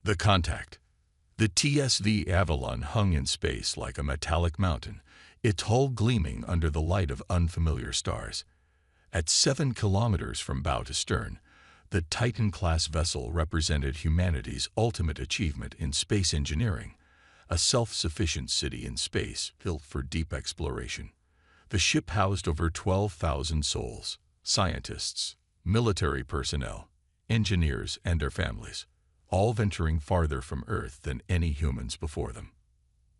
The contact. The TSV Avalon hung in space like a metallic mountain, its hull gleaming under the light of unfamiliar stars. At 7 kilometers from bow to stern, the Titan-class vessel represented humanity's ultimate achievement in space engineering, a self-sufficient city in space built for deep exploration. The ship housed over 12,000 souls, scientists, military personnel, engineers, and their families, all venturing farther from Earth than any humans before them.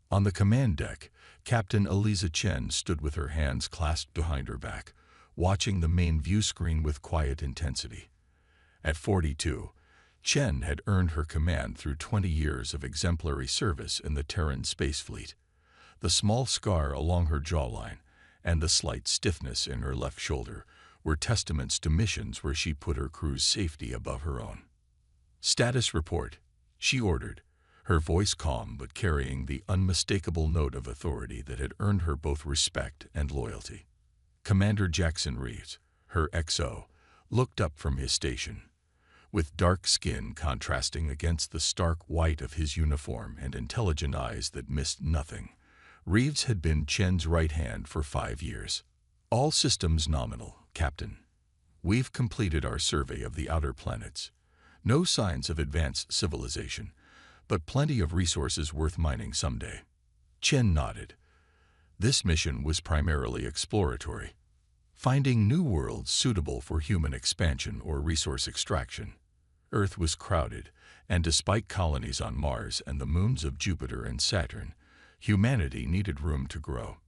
On the command deck, Captain Eliza Chen stood with her hands clasped behind her back, watching the main view screen with quiet intensity. At 42, Chen had earned her command through 20 years of exemplary service in the Terran space fleet. The small scar along her jawline and the slight stiffness in her left shoulder were testaments to missions where she put her crew's safety above her own. "Status report," she ordered, her voice calm but carrying the unmistakable note of authority that had earned her both respect and loyalty. Commander Jackson Reeves, her XO, looked up from his station. With dark skin contrasting against the stark white of his uniform and intelligent eyes that missed nothing, Reeves had been Chen's right hand for 5 years. "All systems nominal, Captain. We've completed our survey of the outer planets. No signs of advanced civilization, but plenty of resources worth mining someday." Chen nodded. This mission was primarily exploratory, finding new worlds suitable for human expansion or resource extraction. Earth was crowded, and despite colonies on Mars and the moons of Jupiter and Saturn, humanity needed room to grow.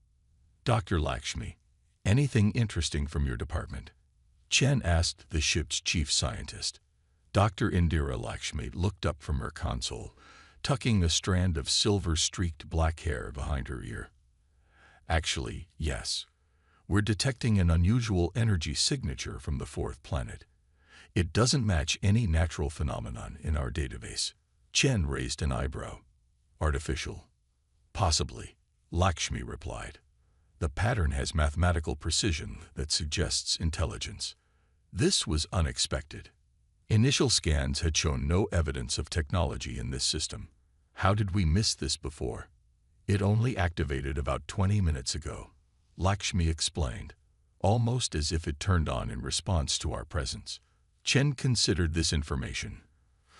"Dr. Lakshmi, anything interesting from your department?" Chen asked the ship's chief scientist. Dr. Indira Lakshmi looked up from her console, tucking a strand of silver-streaked black hair behind her ear. "Actually, yes. We're detecting an unusual energy signature from the 4th planet. It doesn't match any natural phenomenon in our database." Chen raised an eyebrow. "Artificial?" "Possibly," Lakshmi replied. "The pattern has mathematical precision that suggests intelligence." This was unexpected. Initial scans had shown no evidence of technology in this system. "How did we miss this before?" "It only activated about 20 minutes ago," Lakshmi explained, almost as if it turned on in response to our presence. Chen considered this information.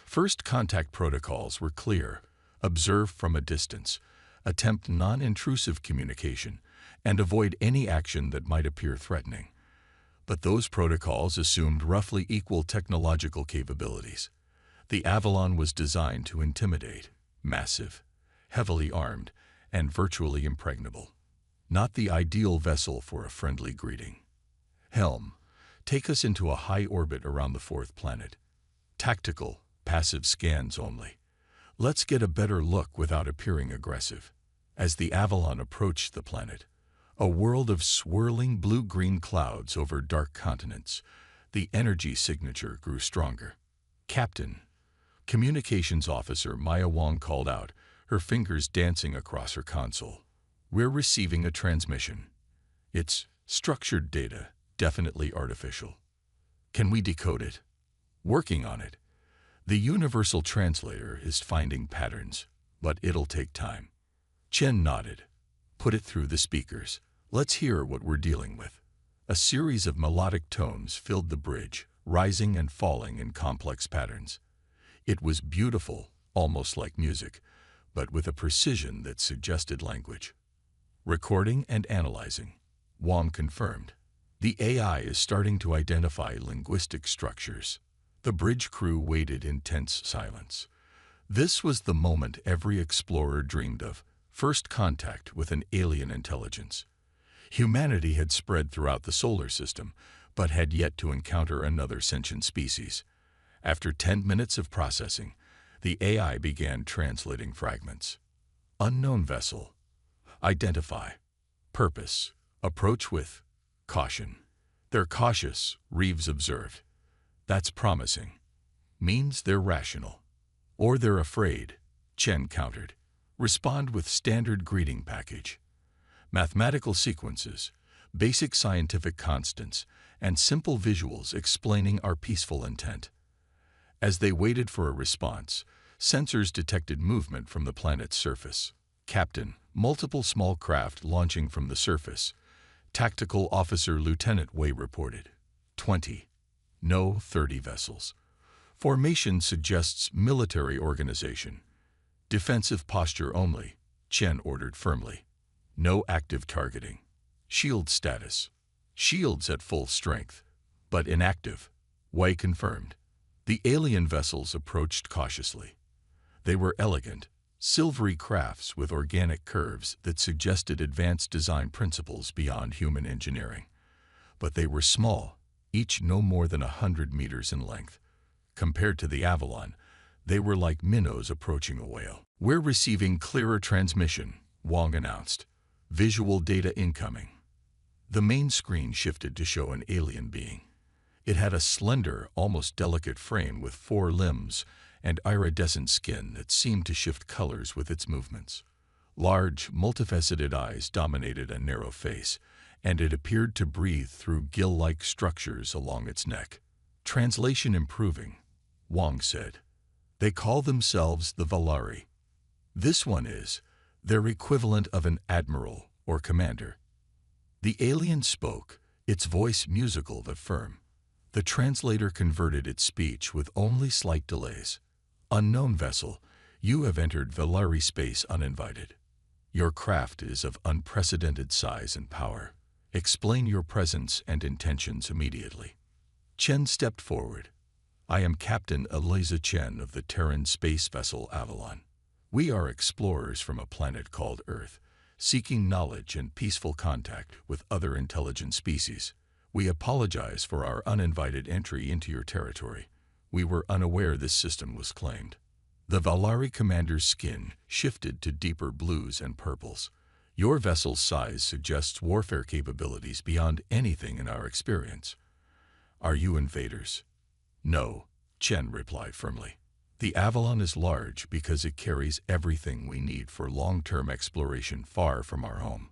First contact protocols were clear: observe from a distance, attempt non-intrusive communication, and avoid any action that might appear threatening. But those protocols assumed roughly equal technological capabilities. The Avalon was designed to intimidate, massive, heavily armed, and virtually impregnable. Not the ideal vessel for a friendly greeting. "Helm, take us into a high orbit around the 4th planet. Tactical, passive scans only. Let's get a better look without appearing aggressive." As the Avalon approached the planet, a world of swirling blue-green clouds over dark continents, the energy signature grew stronger. "Captain," Communications Officer Maya Wong called out, her fingers dancing across her console. "We're receiving a transmission. It's structured data, definitely artificial. Can we decode it?" "Working on it. The universal translator is finding patterns, but it'll take time." Chen nodded. "Put it through the speakers. Let's hear what we're dealing with." A series of melodic tones filled the bridge, rising and falling in complex patterns. It was beautiful, almost like music, but with a precision that suggested language. "Recording and analyzing," Wong confirmed. "The AI is starting to identify linguistic structures." The bridge crew waited in tense silence. This was the moment every explorer dreamed of: first contact with an alien intelligence. Humanity had spread throughout the solar system, but had yet to encounter another sentient species. After 10 minutes of processing, the AI began translating fragments. "Unknown vessel. Identify. Purpose. Approach with caution." "They're cautious," Reeves observed. "That's promising. Means they're rational." "Or they're afraid," Chen countered. "Respond with standard greeting package. Mathematical sequences, basic scientific constants, and simple visuals explaining our peaceful intent." As they waited for a response, Sensors detected movement from the planet's surface. Captain, multiple small craft launching from the surface. Tactical Officer Lieutenant Wei reported. 20. No, 30 vessels. Formation suggests military organization. Defensive posture only, Chen ordered firmly. No active targeting. Shield status. Shields at full strength, but inactive, Wei confirmed. The alien vessels approached cautiously. They were elegant, silvery crafts with organic curves that suggested advanced design principles beyond human engineering. But they were small, each no more than 100 meters in length. Compared to the Avalon, they were like minnows approaching a whale. We're receiving clearer transmission, Wang announced. Visual data incoming. The main screen shifted to show an alien being. It had a slender, almost delicate frame with 4 limbs and iridescent skin that seemed to shift colors with its movements. Large, multifaceted eyes dominated a narrow face, and it appeared to breathe through gill-like structures along its neck. Translation improving, Wang said. They call themselves the Valari. This one is their equivalent of an admiral or commander. The alien spoke, its voice musical but firm. The translator converted its speech with only slight delays. Unknown vessel, you have entered Valari space uninvited. Your craft is of unprecedented size and power. Explain your presence and intentions immediately. Chen stepped forward. I am Captain Eliza Chen of the Terran space vessel Avalon. We are explorers from a planet called Earth, seeking knowledge and peaceful contact with other intelligent species. We apologize for our uninvited entry into your territory. We were unaware this system was claimed. The Valari commander's skin shifted to deeper blues and purples. Your vessel's size suggests warfare capabilities beyond anything in our experience. Are you invaders? No, Chen replied firmly. The Avalon is large because it carries everything we need for long-term exploration far from our home.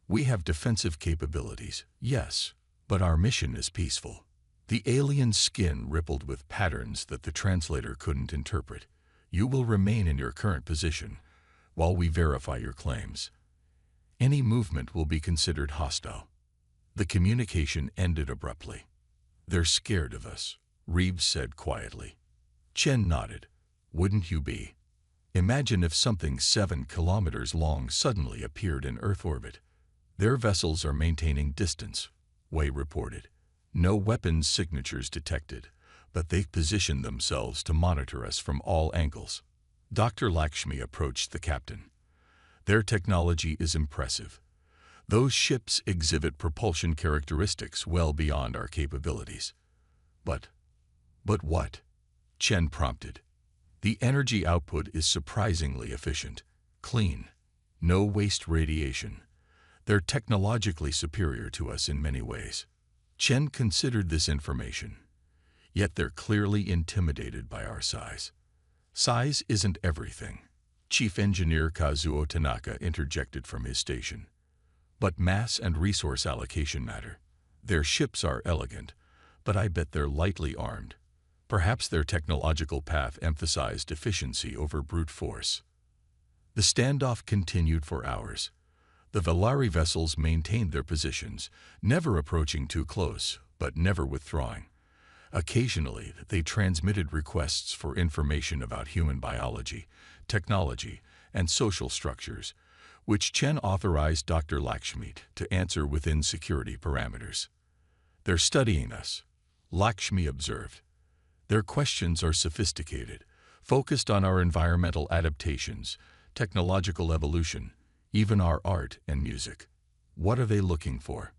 We have defensive capabilities, yes, but our mission is peaceful. The alien skin rippled with patterns that the translator couldn't interpret. You will remain in your current position while we verify your claims. Any movement will be considered hostile. The communication ended abruptly. They're scared of us, Reeves said quietly. Chen nodded. Wouldn't you be? Imagine if something 7 kilometers long suddenly appeared in Earth orbit. Their vessels are maintaining distance, Wei reported. No weapons signatures detected, but they've positioned themselves to monitor us from all angles. Dr. Lakshmi approached the captain. Their technology is impressive. Those ships exhibit propulsion characteristics well beyond our capabilities. But what? Chen prompted. The energy output is surprisingly efficient, clean, no waste radiation. They're technologically superior to us in many ways. Chen considered this information. Yet they're clearly intimidated by our size. Size isn't everything, Chief Engineer Kazuo Tanaka interjected from his station. But mass and resource allocation matter. Their ships are elegant, but I bet they're lightly armed. Perhaps their technological path emphasized efficiency over brute force. The standoff continued for hours. The Valari vessels maintained their positions, never approaching too close, but never withdrawing. Occasionally, they transmitted requests for information about human biology, technology, and social structures, which Chen authorized Dr. Lakshmi to answer within security parameters. They're studying us, Lakshmi observed. Their questions are sophisticated, focused on our environmental adaptations, technological evolution, even our art and music. What are they looking for?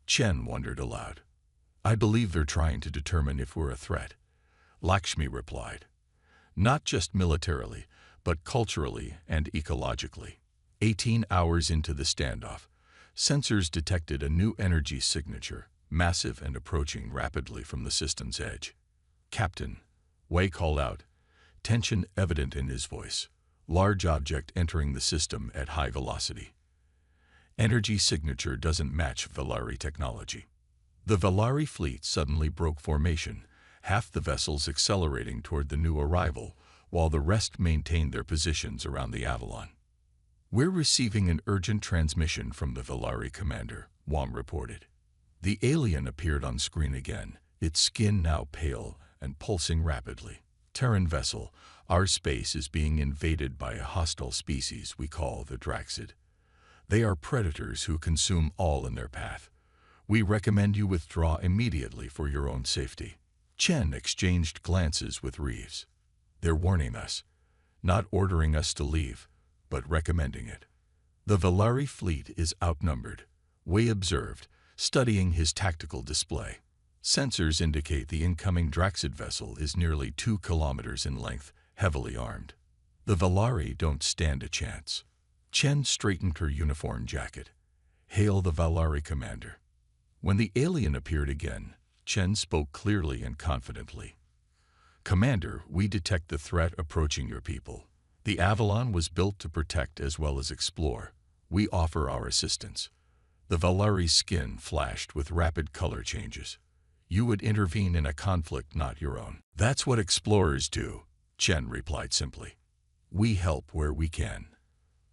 Chen wondered aloud. I believe they're trying to determine if we're a threat, Lakshmi replied. Not just militarily, but culturally and ecologically. 18 hours into the standoff, sensors detected a new energy signature, massive and approaching rapidly from the system's edge. Captain, Wei called out, tension evident in his voice. Large object entering the system at high velocity. Energy signature doesn't match Valari technology. The Valari fleet suddenly broke formation, half the vessels accelerating toward the new arrival, while the rest maintained their positions around the Avalon. "We're receiving an urgent transmission from the Valari commander," Wam reported. The alien appeared on screen again, its skin now pale and pulsing rapidly. "Terran vessel, our space is being invaded by a hostile species we call the Draxid. They are predators who consume all in their path. We recommend you withdraw immediately for your own safety." Chen exchanged glances with Reeves. "They're warning us, not ordering us to leave, but recommending it." "The Valari fleet is outnumbered," Wei observed, studying his tactical display. "Sensors indicate the incoming Draxid vessel is nearly 2 kilometers in length, heavily armed. The Valari don't stand a chance." Chen straightened her uniform jacket. "Hail the Valari commander." When the alien appeared again, Chen spoke clearly and confidently. "Commander, we detect the threat approaching your people. The Avalon was built to protect as well as explore. We offer our assistance." The Valari's skin flashed with rapid color changes. "You would intervene in a conflict not your own." "That's what explorers do," Chen replied simply. "We help where we can."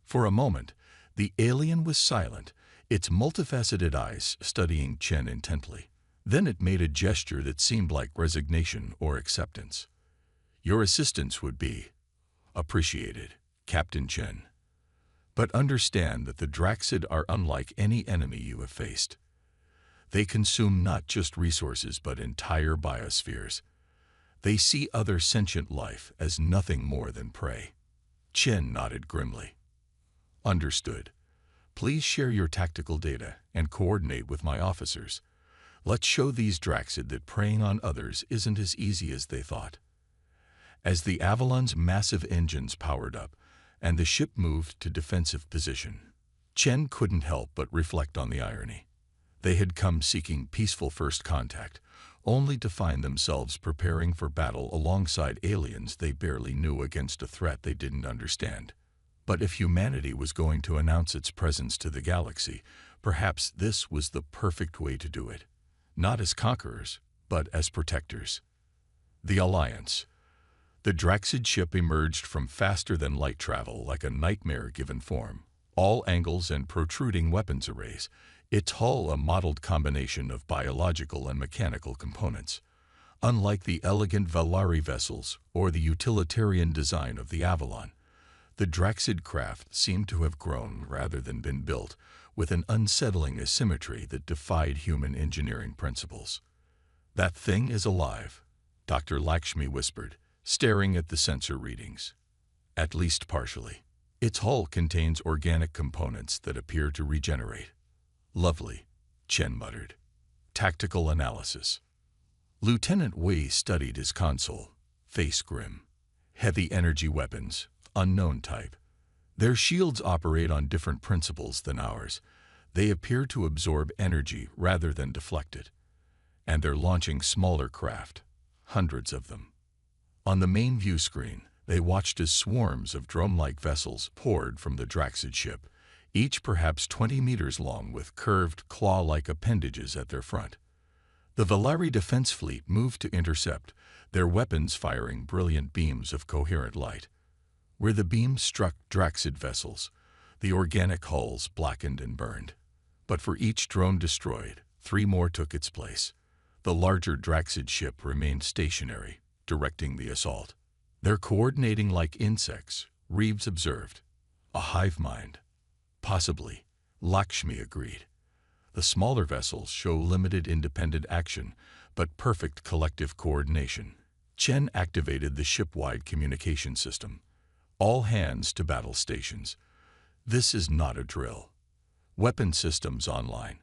For a moment, the alien was silent, its multifaceted eyes studying Chen intently. Then it made a gesture that seemed like resignation or acceptance. "Your assistance would be appreciated, Captain Chen. But understand that the Draxid are unlike any enemy you have faced. They consume not just resources but entire biospheres. They see other sentient life as nothing more than prey." Chen nodded grimly. "Understood. Please share your tactical data and coordinate with my officers. Let's show these Draxid that preying on others isn't as easy as they thought." As the Avalon's massive engines powered up and the ship moved to defensive position, Chen couldn't help but reflect on the irony. They had come seeking peaceful first contact, only to find themselves preparing for battle alongside aliens they barely knew against a threat they didn't understand. But if humanity was going to announce its presence to the galaxy, perhaps this was the perfect way to do it. Not as conquerors, but as protectors. The Alliance. The Draxid ship emerged from faster-than-light travel like a nightmare-given form. All angles and protruding weapons arrays, its hull a mottled combination of biological and mechanical components. Unlike the elegant Valari vessels or the utilitarian design of the Avalon, the Draxid craft seemed to have grown rather than been built, with an unsettling asymmetry that defied human engineering principles. "That thing is alive," Dr. Lakshmi whispered, staring at the sensor readings. "At least partially. Its hull contains organic components that appear to regenerate." "Lovely," Chen muttered. Tactical analysis. Lieutenant Wei studied his console, face grim. "Heavy energy weapons, unknown type. Their shields operate on different principles than ours. They appear to absorb energy rather than deflect it. And they're launching smaller craft, hundreds of them." On the main view screen, they watched as swarms of drone-like vessels poured from the Draxid ship, each perhaps 20 meters long with curved, claw-like appendages at their front. The Valari defense fleet moved to intercept, their weapons firing brilliant beams of coherent light. Where the beams struck Draxid vessels, the organic hulls blackened and burned. But for each drone destroyed, 3 more took its place. The larger Draxid ship remained stationary, directing the assault. "They're coordinating like insects," Reeves observed. "A hive mind." "Possibly," Lakshmi agreed. "The smaller vessels show limited independent action, but perfect collective coordination." Chen activated the ship-wide communication system. "All hands to battle stations. This is not a drill. Weapon systems online.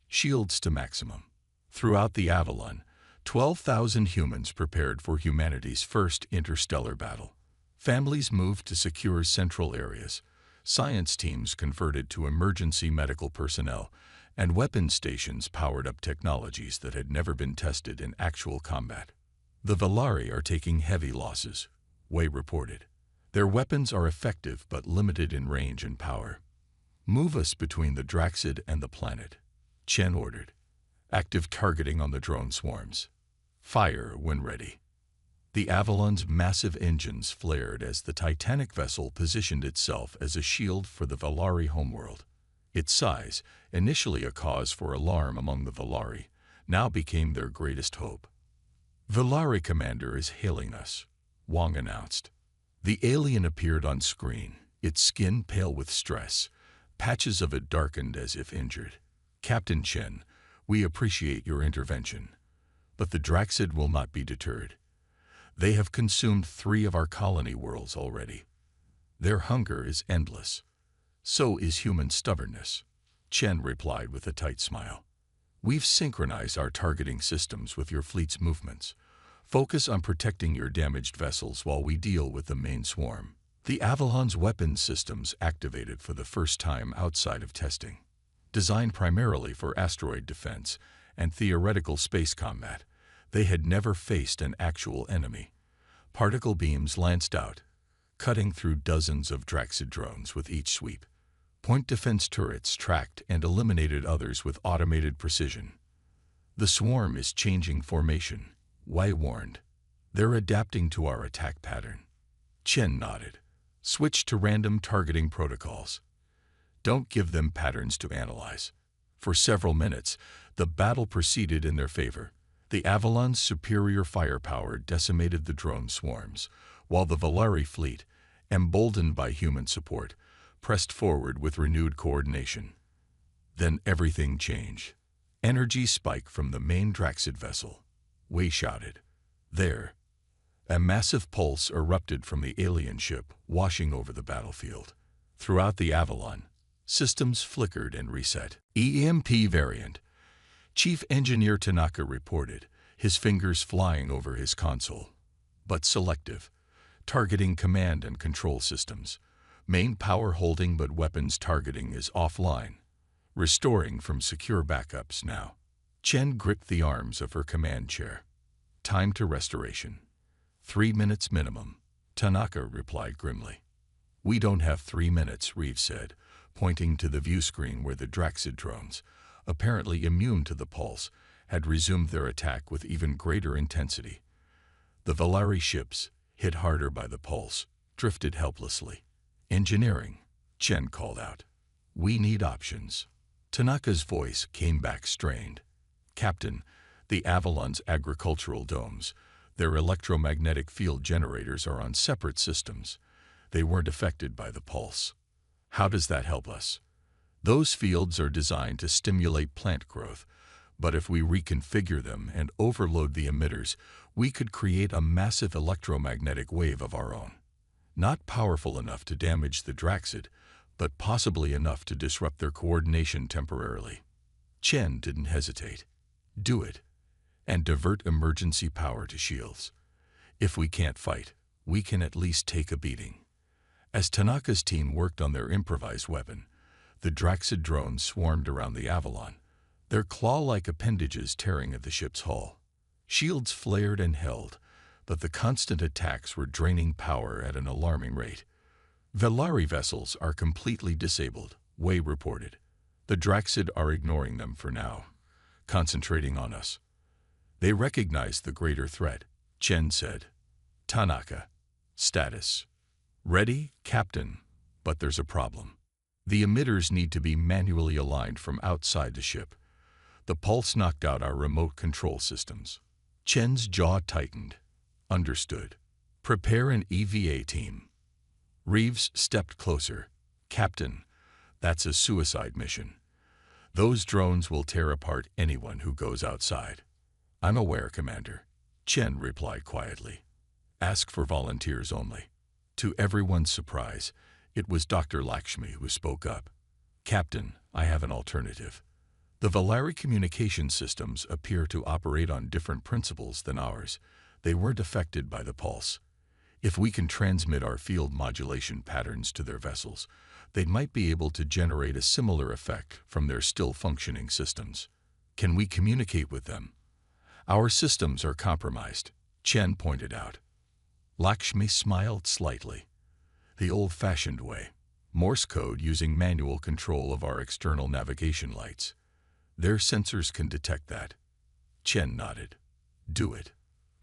Shields to maximum." Throughout the Avalon, 12,000 humans prepared for humanity's first interstellar battle. Families moved to secure central areas, science teams converted to emergency medical personnel, and weapon stations powered up technologies that had never been tested in actual combat. "The Valari are taking heavy losses," Wei reported. "Their weapons are effective but limited in range and power. Move us between the Draxid and the planet," Chen ordered. "Active targeting on the drone swarms. Fire when ready." The Avalon's massive engines flared as the titanic vessel positioned itself as a shield for the Valari homeworld. Its size, initially a cause for alarm among the Valari, now became their greatest hope. "Valari Commander is hailing us," Wang announced. The alien appeared on screen, its skin pale with stress, patches of it darkened as if injured. "Captain Chen, we appreciate your intervention, but the Draxid will not be deterred. They have consumed 3 of our colony worlds already. Their hunger is endless. So is human stubbornness," Chen replied with a tight smile. "We've synchronized our targeting systems with your fleet's movements. Focus on protecting your damaged vessels while we deal with the main swarm." The Avalon's weapons systems activated for the first time outside of testing. Designed primarily for asteroid defense and theoretical space combat, they had never faced an actual enemy. Particle beams lanced out, cutting through dozens of Draxid drones with each sweep. Point defense turrets tracked and eliminated others with automated precision. "The swarm is changing formation," Wei warned. "They're adapting to our attack pattern." Chen nodded. "Switch to random targeting protocols. Don't give them patterns to analyze." For several minutes, the battle proceeded in their favor. The Avalon's superior firepower decimated the drone swarms, while the Valari fleet, emboldened by human support, pressed forward with renewed coordination. Then everything changed. Energy spike from the main Draxid vessel. Wei shouted. "There!" A massive pulse erupted from the alien ship, washing over the battlefield. Throughout the Avalon, systems flickered and reset. "EMP variant," Chief Engineer Tanaka reported, his fingers flying over his console. "But selective, targeting command and control systems. Main power holding but weapons targeting is offline. Restoring from secure backups now." Chen gripped the arms of her command chair. "Time to restoration. 3 minutes minimum," Tanaka replied grimly. "We don't have 3 minutes," Reeves said, pointing to the view screen where the Draxid drones, apparently immune to the pulse, had resumed their attack with even greater intensity. The Valari ships, hit harder by the pulse, drifted helplessly. "Engineering," Chen called out. "We need options." Tanaka's voice came back strained. "Captain, the Avalon's agricultural domes, their electromagnetic field generators are on separate systems. They weren't affected by the pulse. How does that help us? Those fields are designed to stimulate plant growth, but if we reconfigure them and overload the emitters, we could create a massive electromagnetic wave of our own. Not powerful enough to damage the Draxid, but possibly enough to disrupt their coordination temporarily." Chen didn't hesitate. "Do it, and divert emergency power to shields. If we can't fight, we can at least take a beating." As Tanaka's team worked on their improvised weapon, the Draxid drones swarmed around the Avalon, their claw-like appendages tearing at the ship's hull. Shields flared and held, but the constant attacks were draining power at an alarming rate. "Valari vessels are completely disabled," Wei reported. "The Draxid are ignoring them for now, concentrating on us." "They recognize the greater threat," Chen said. "Tanaka, status." "Ready, Captain, but there's a problem. The emitters need to be manually aligned from outside the ship. The pulse knocked out our remote control systems." Chen's jaw tightened. "Understood. Prepare an EVA team." Reeves stepped closer. "Captain, that's a suicide mission. Those drones will tear apart anyone who goes outside." "I'm aware, Commander," Chen replied quietly. "Ask for volunteers only." To everyone's surprise, it was Dr. Lakshmi who spoke up. "Captain, I have an alternative. The Valari communication systems appear to operate on different principles than ours. They weren't affected by the pulse. If we can transmit our field modulation patterns to their vessels, they might be able to generate a similar effect from their still-functioning systems. Can we communicate with them?" "Our systems are compromised," Chen pointed out. Lakshmi smiled slightly. "The old-fashioned way. Morse code using manual control of our external navigation lights. Their sensors can detect that." Chen nodded. "Do it.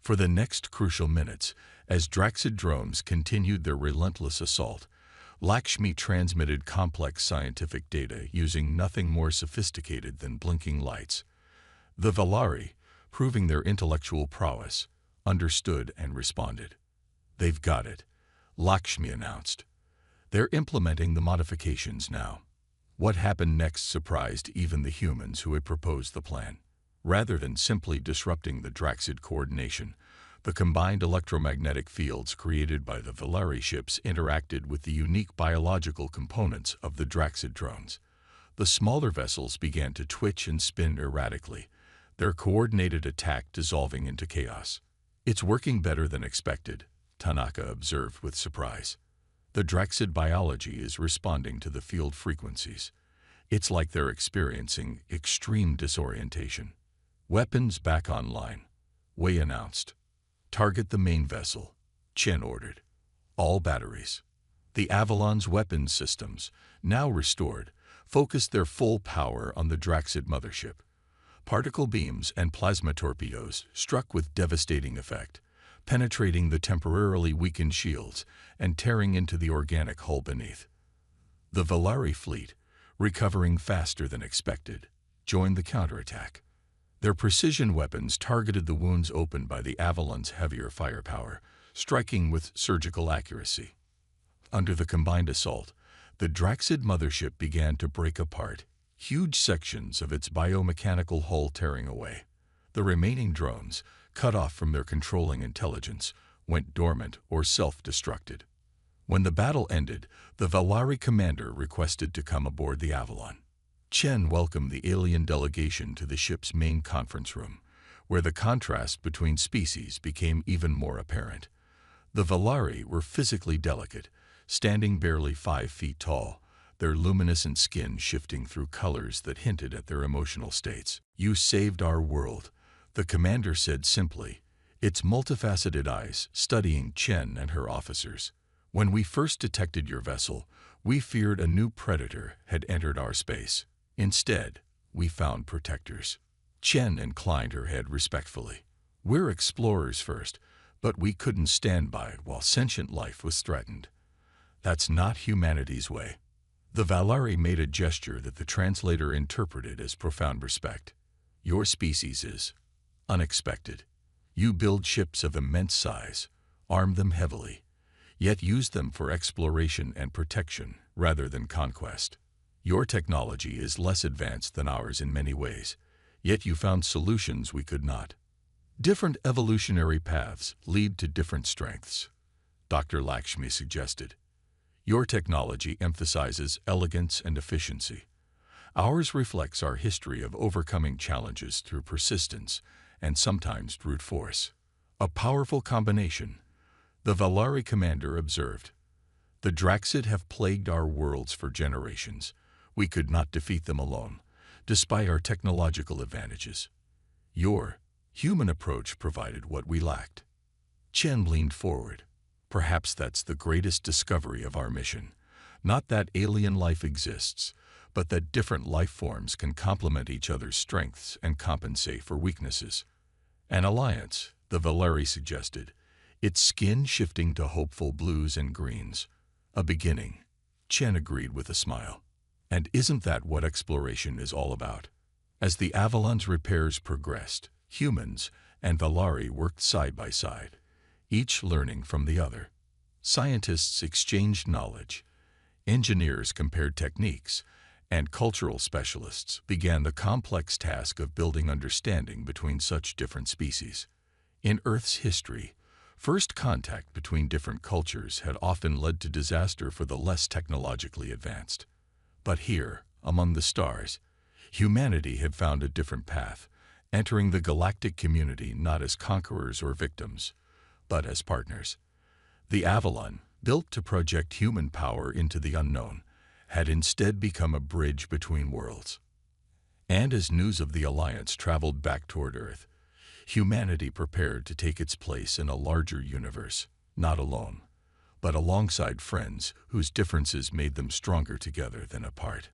For the next crucial minutes, as Draxid drones continued their relentless assault, Lakshmi transmitted complex scientific data using nothing more sophisticated than blinking lights. The Valari, proving their intellectual prowess, understood and responded. "They've got it," Lakshmi announced. "They're implementing the modifications now." What happened next surprised even the humans who had proposed the plan. Rather than simply disrupting the Draxid coordination, the combined electromagnetic fields created by the Valari ships interacted with the unique biological components of the Draxid drones. The smaller vessels began to twitch and spin erratically, their coordinated attack dissolving into chaos. "It's working better than expected," Tanaka observed with surprise. "The Draxid biology is responding to the field frequencies. It's like they're experiencing extreme disorientation." "Weapons back online," Wei announced. "Target the main vessel," Chen ordered. All batteries. The Avalon's weapons systems, now restored, focused their full power on the Draxid mothership. Particle beams and plasma torpedoes struck with devastating effect, penetrating the temporarily weakened shields and tearing into the organic hull beneath. The Valari fleet, recovering faster than expected, joined the counterattack. Their precision weapons targeted the wounds opened by the Avalon's heavier firepower, striking with surgical accuracy. Under the combined assault, the Draxid mothership began to break apart, huge sections of its biomechanical hull tearing away. The remaining drones, cut off from their controlling intelligence, went dormant or self-destructed. When the battle ended, the Valari commander requested to come aboard the Avalon. Chen welcomed the alien delegation to the ship's main conference room, where the contrast between species became even more apparent. The Valari were physically delicate, standing barely 5 feet tall, their luminescent skin shifting through colors that hinted at their emotional states. "You saved our world," the commander said simply, its multifaceted eyes studying Chen and her officers. "When we first detected your vessel, we feared a new predator had entered our space. Instead, we found protectors." Chen inclined her head respectfully. "We're explorers first, but we couldn't stand by while sentient life was threatened. That's not humanity's way." The Valari made a gesture that the translator interpreted as profound respect. "Your species is unexpected. You build ships of immense size, arm them heavily, yet use them for exploration and protection rather than conquest. Your technology is less advanced than ours in many ways, yet you found solutions we could not. Different evolutionary paths lead to different strengths," Dr. Lakshmi suggested. "Your technology emphasizes elegance and efficiency. Ours reflects our history of overcoming challenges through persistence and sometimes brute force. A powerful combination," the Valari commander observed. "The Draxid have plagued our worlds for generations. We could not defeat them alone, despite our technological advantages. Your human approach provided what we lacked." Chen leaned forward. "Perhaps that's the greatest discovery of our mission. Not that alien life exists, but that different life forms can complement each other's strengths and compensate for weaknesses." "An alliance," the Valari suggested, its skin shifting to hopeful blues and greens. "A beginning," Chen agreed with a smile. "And isn't that what exploration is all about?" As the Avalon's repairs progressed, humans and Valari worked side by side, each learning from the other. Scientists exchanged knowledge, engineers compared techniques, and cultural specialists began the complex task of building understanding between such different species. In Earth's history, first contact between different cultures had often led to disaster for the less technologically advanced. But here, among the stars, humanity had found a different path, entering the galactic community not as conquerors or victims, but as partners. The Avalon, built to project human power into the unknown, had instead become a bridge between worlds. And as news of the alliance traveled back toward Earth, humanity prepared to take its place in a larger universe, not alone, but alongside friends whose differences made them stronger together than apart.